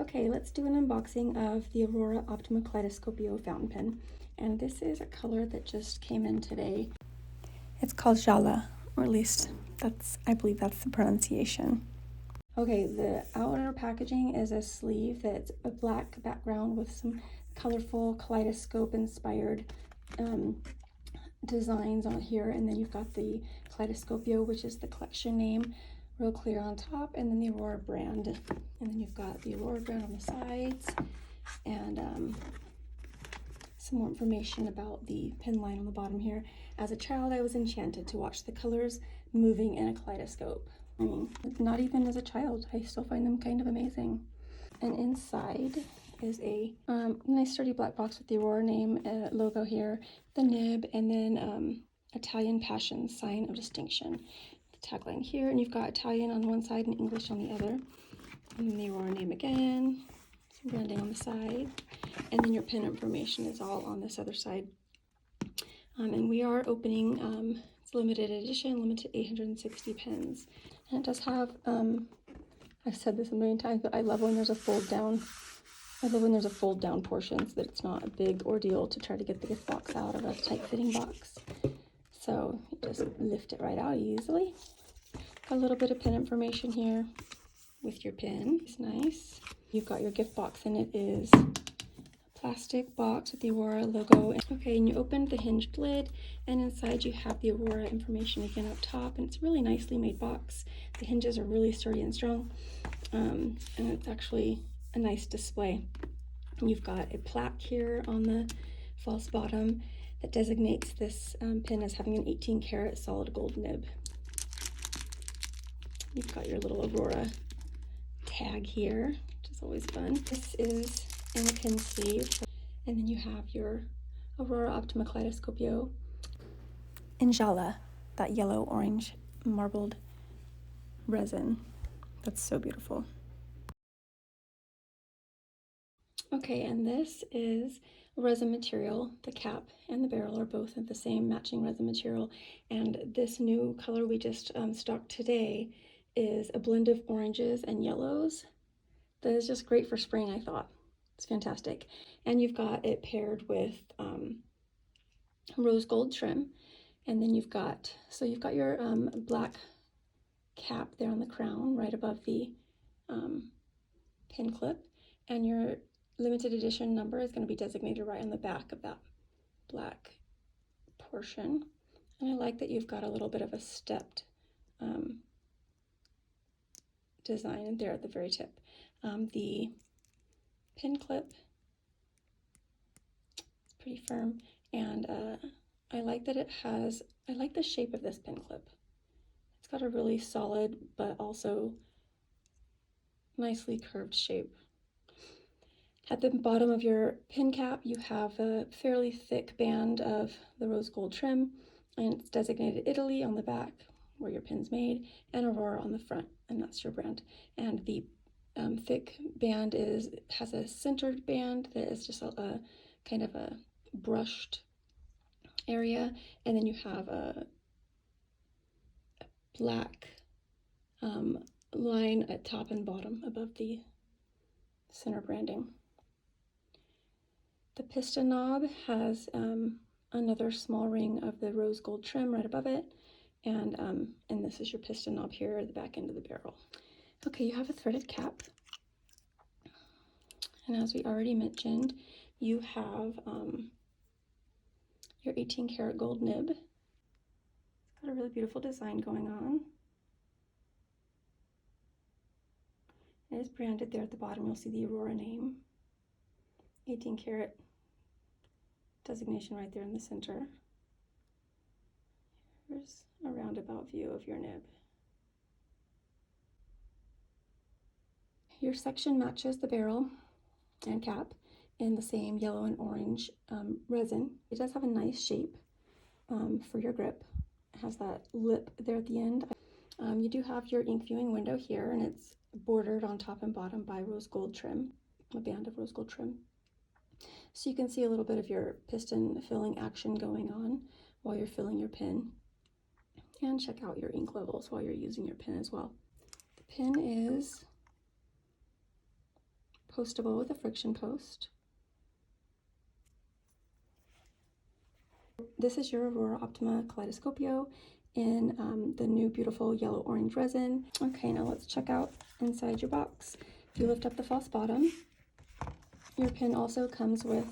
Okay, let's do an unboxing of the Aurora Optima Caleidoscopio fountain pen. And this is a color that just came in today. It's called Gialla, or at least I believe that's the pronunciation. Okay, the outer packaging is a sleeve that's a black background with some colorful kaleidoscope inspired designs on here. And then you've got the Caleidoscopio, which is the collection name, real clear on top, and then the Aurora brand. And then you've got the Aurora brand on the sides, and some more information about the pen line on the bottom here. As a child, I was enchanted to watch the colors moving in a kaleidoscope. I mean, not even as a child, I still find them kind of amazing. And inside is a nice sturdy black box with the Aurora name logo here, the nib, and then Italian passion, sign of distinction. The tagline here, and you've got Italian on one side and English on the other. And then the Aurora name again, some branding on the side, and then your pen information is all on this other side. And we are opening, it's limited edition, limited 860 pens. And it does have, I've said this a million times, but I love when there's a fold down. I love when there's a fold down portion so that it's not a big ordeal to try to get the gift box out of a tight fitting box. So you just lift it right out easily. Got a little bit of pen information here with your pen. It's nice. You've got your gift box, and it is a plastic box with the Aurora logo. Okay, and you opened the hinged lid, and inside you have the Aurora information again up top, and it's a really nicely made box. The hinges are really sturdy and strong, and it's actually a nice display. And you've got a plaque here on the false bottom that designates this pen as having an 18 karat solid gold nib. You've got your little Aurora tag here, which is always fun. This is in a pin sleeve, and then you have your Aurora Optima Caleidoscopio in Gialla, that yellow orange marbled resin. That's so beautiful. Okay, and this is resin material. The cap and the barrel are both of the same matching resin material, and this new color we just stocked today is a blend of oranges and yellows. That is just great for spring, I thought. It's fantastic. And you've got it paired with rose gold trim, and then you've got your black cap there on the crown right above the pin clip, and your limited edition number is going to be designated right on the back of that black portion. And I like that you've got a little bit of a stepped design there at the very tip. The pin clip is pretty firm, and I like that I like the shape of this pin clip. It's got a really solid but also nicely curved shape. At the bottom of your pin cap, you have a fairly thick band of the rose gold trim, and it's designated Italy on the back, where your pin's made, and Aurora on the front, and that's your brand. And the thick band has a centered band that is just a kind of a brushed area, and then you have a black line at top and bottom above the center branding. The piston knob has another small ring of the rose gold trim right above it, and this is your piston knob here at the back end of the barrel. Okay, you have a threaded cap, and as we already mentioned, you have your 18 karat gold nib. It's got a really beautiful design going on. It is branded there at the bottom. You'll see the Aurora name, 18 karat designation right there in the center. Here's a roundabout view of your nib. Your section matches the barrel and cap in the same yellow and orange resin. It does have a nice shape for your grip. It has that lip there at the end. You do have your ink viewing window here, and it's bordered on top and bottom by rose gold trim, a band of rose gold trim. So you can see a little bit of your piston filling action going on while you're filling your pen, and check out your ink levels while you're using your pen as well. The pen is postable with a friction post. This is your Aurora Optima Caleidoscopio in the new beautiful yellow-orange resin. Okay, now let's check out inside your box. If you lift up the false bottom, your pin also comes with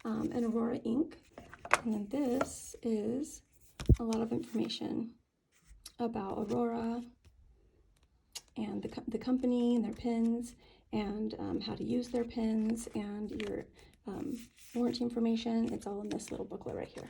an Aurora ink. And then this is a lot of information about Aurora and the company and their pins, and how to use their pins, and your warranty information. It's all in this little booklet right here.